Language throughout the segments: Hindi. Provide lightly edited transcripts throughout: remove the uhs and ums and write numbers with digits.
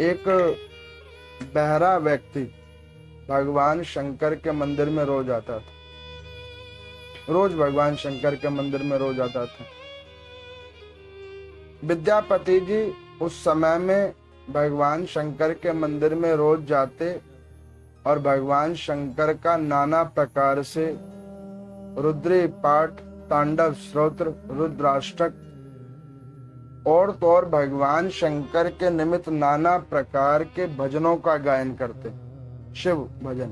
एक बहरा व्यक्ति भगवान शंकर के मंदिर में रोज आता था। रोज भगवान शंकर के मंदिर में रोज आता था। विद्यापति जी उस समय में भगवान शंकर के मंदिर में रोज जाते और भगवान शंकर का नाना प्रकार से रुद्री पाठ, तांडव स्तोत्र, रुद्राष्टक और तो और भगवान शंकर के निमित्त नाना प्रकार के भजनों का गायन करते, शिव भजन।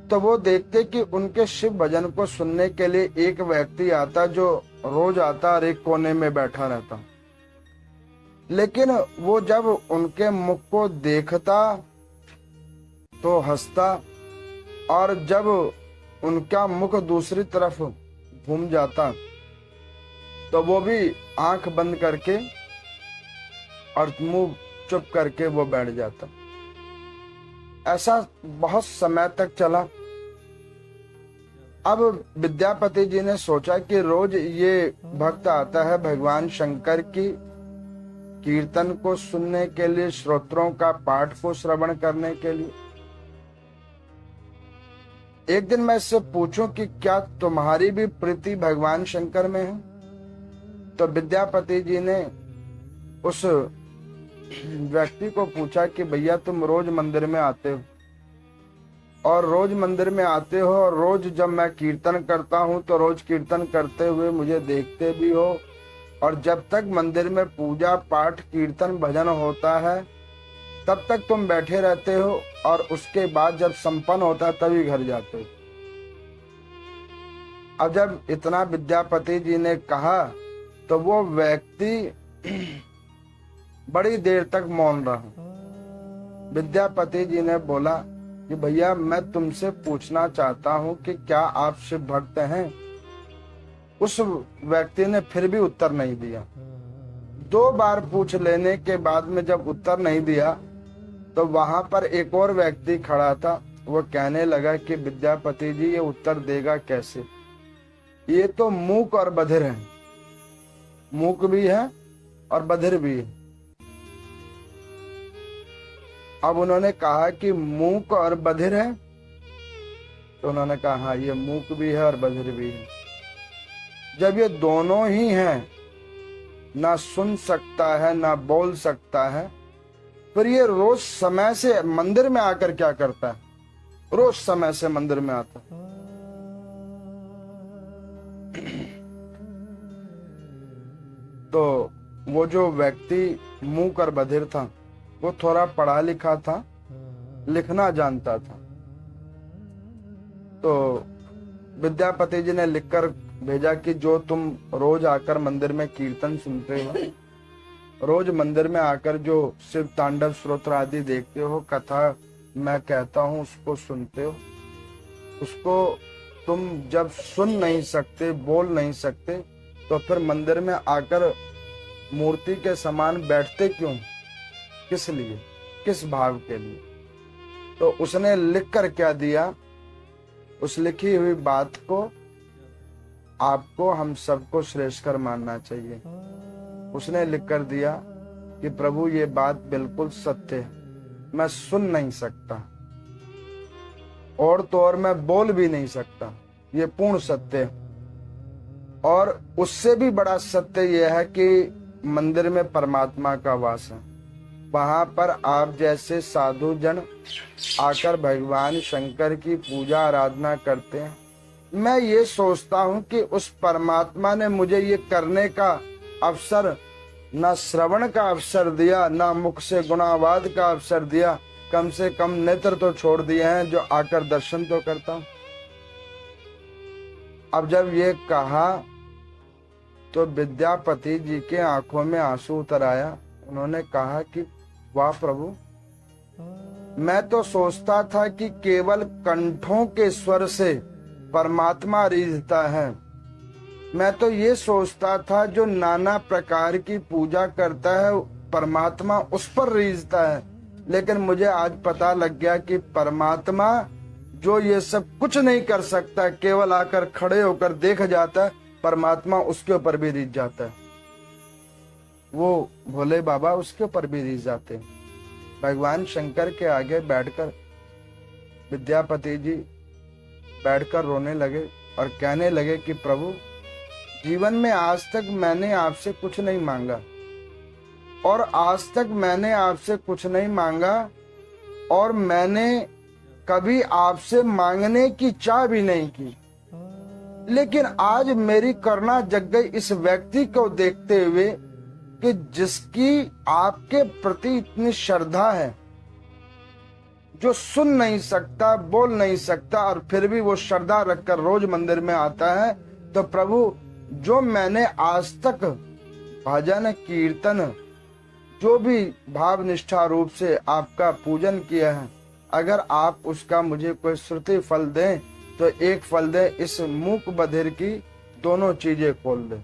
तो वो देखते कि उनके शिव भजन को सुनने के लिए एक व्यक्ति आता जो रोज आता और एक कोने में बैठा रहता। लेकिन वो जब उनके मुख को देखता तो हंसता, और जब उनका मुख दूसरी तरफ घूम जाता तो वो भी आंख बंद करके और मुंह चुप करके वो बैठ जाता। ऐसा बहुत समय तक चला। अब विद्यापति जी ने सोचा कि रोज ये भक्त आता है भगवान शंकर की कीर्तन को सुनने के लिए, स्तोत्रों का पाठ को श्रवण करने के लिए। एक दिन मैं इससे पूछूं कि क्या तुम्हारी भी प्रीति भगवान शंकर में है? तो विद्यापति जी ने उस व्यक्ति को पूछा कि भैया तुम रोज मंदिर में आते हो और रोज मंदिर में आते हो और रोज जब मैं कीर्तन करता हूं तो रोज कीर्तन करते हुए मुझे देखते भी हो, और जब तक मंदिर में पूजा पाठ कीर्तन भजन होता है तब तक तुम बैठे रहते हो और उसके बाद जब संपन्न होता है तभी घर जाते हो। अब जब इतना विद्यापति जी ने कहा तो वो व्यक्ति बड़ी देर तक मौन रहा। विद्यापति जी ने बोला कि भैया मैं तुमसे पूछना चाहता हूँ कि क्या आप शिव भक्त हैं? उस व्यक्ति ने फिर भी उत्तर नहीं दिया। 2 बार पूछ लेने के बाद में जब उत्तर नहीं दिया तो वहां पर एक और व्यक्ति खड़ा था। वो कहने लगा कि विद्यापति जी ये उत्तर देगा कैसे? ये तो मूक और बधिर है। मूक भी है और बधिर भी है। अब उन्होंने कहा कि मूक और बधिर है, तो उन्होंने कहा हाँ ये मूक भी है और बधिर भी है। जब ये दोनों ही हैं, ना सुन सकता है ना बोल सकता है, फिर ये रोज समय से मंदिर में आकर क्या करता है? रोज समय से मंदिर में आता। तो वो जो व्यक्ति मूक और बधिर था वो थोड़ा पढ़ा लिखा था, लिखना जानता था। तो विद्यापति जी ने लिखकर भेजा कि जो तुम रोज आकर मंदिर में कीर्तन सुनते हो, रोज मंदिर में आकर जो शिव तांडव स्तोत्र आदि देखते हो, कथा मैं कहता हूँ उसको सुनते हो, उसको तुम जब सुन नहीं सकते, बोल नहीं सकते, तो फिर मंदिर में आकर मूर्ति के समान बैठते क्यों? किस लिए? किस भाव के लिए? तो उसने लिख कर क्या दिया? उस लिखी हुई बात को आपको हम सबको श्रेष्ठ कर मानना चाहिए। उसने लिख कर दिया कि प्रभु ये बात बिल्कुल सत्य है, मैं सुन नहीं सकता और तो और मैं बोल भी नहीं सकता, ये पूर्ण सत्य है। और उससे भी बड़ा सत्य यह है कि मंदिर में परमात्मा का वास है। वहां पर आप जैसे साधु जन आकर भगवान शंकर की पूजा आराधना करते हैं। मैं ये सोचता हूँ कि उस परमात्मा ने मुझे ये करने का अवसर, ना श्रवण का अवसर दिया, ना मुख से गुणावाद का अवसर दिया, कम से कम नेत्र तो छोड़ दिए हैं जो आकर दर्शन तो करता हूँ। अब जब ये कहा तो विद्यापति जी के आंखों में आंसू उतर आया। उन्होंने कहा कि वाह प्रभु, मैं तो सोचता था कि केवल कंठों के स्वर से परमात्मा रीझता है। मैं तो ये सोचता था जो नाना प्रकार की पूजा करता है परमात्मा उस पर रीझता है। लेकिन मुझे आज पता लग गया कि परमात्मा जो ये सब कुछ नहीं कर सकता, केवल आकर खड़े होकर देख जाता है, परमात्मा उसके ऊपर भी रीझ जाता है। वो भोले बाबा उसके ऊपर भी रिझ जाते। भगवान शंकर के आगे बैठकर विद्यापति जी बैठकर रोने लगे और कहने लगे कि प्रभु, जीवन में आज तक मैंने आपसे कुछ नहीं मांगा, और आज तक मैंने आपसे कुछ नहीं मांगा, और मैंने कभी आपसे मांगने की चाह भी नहीं की, लेकिन आज मेरी करुणा जग गई इस व्यक्ति को देखते हुए कि जिसकी आपके प्रति इतनी श्रद्धा है, जो सुन नहीं सकता, बोल नहीं सकता, और फिर भी वो श्रद्धा रखकर रोज मंदिर में आता है। तो प्रभु, जो मैंने आज तक भजन कीर्तन जो भी भाव निष्ठा रूप से आपका पूजन किया है, अगर आप उसका मुझे कोई श्रुति फल दें तो एक फल दे, इस मूक बधिर की दोनों चीजें खोल दे,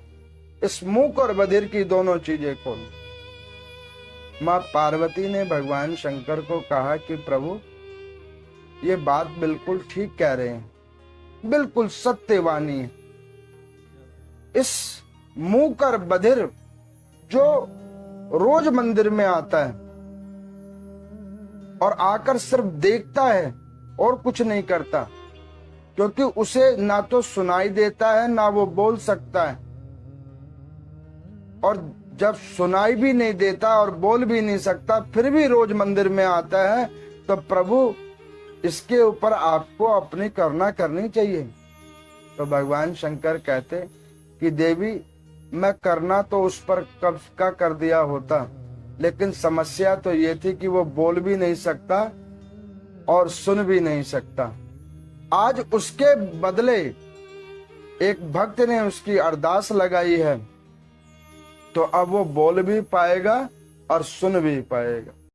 इस मूक और बधिर की दोनों चीजें खोल दे। माँ पार्वती ने भगवान शंकर को कहा कि प्रभु, ये बात बिल्कुल ठीक कह रहे हैं, बिल्कुल सत्यवाणी है। इस मूक और बधिर जो रोज मंदिर में आता है और आकर सिर्फ देखता है और कुछ नहीं करता, क्योंकि उसे ना तो सुनाई देता है ना वो बोल सकता है, और जब सुनाई भी नहीं देता और बोल भी नहीं सकता फिर भी रोज मंदिर में आता है, तो प्रभु इसके ऊपर आपको अपनी करुणा करनी चाहिए। तो भगवान शंकर कहते कि देवी, मैं करना तो उस पर कब का कर दिया होता, लेकिन समस्या तो ये थी कि वो बोल भी नहीं सकता और सुन भी नहीं सकता। आज उसके बदले एक भक्त ने उसकी अरदास लगाई है, तो अब वो बोल भी पाएगा और सुन भी पाएगा।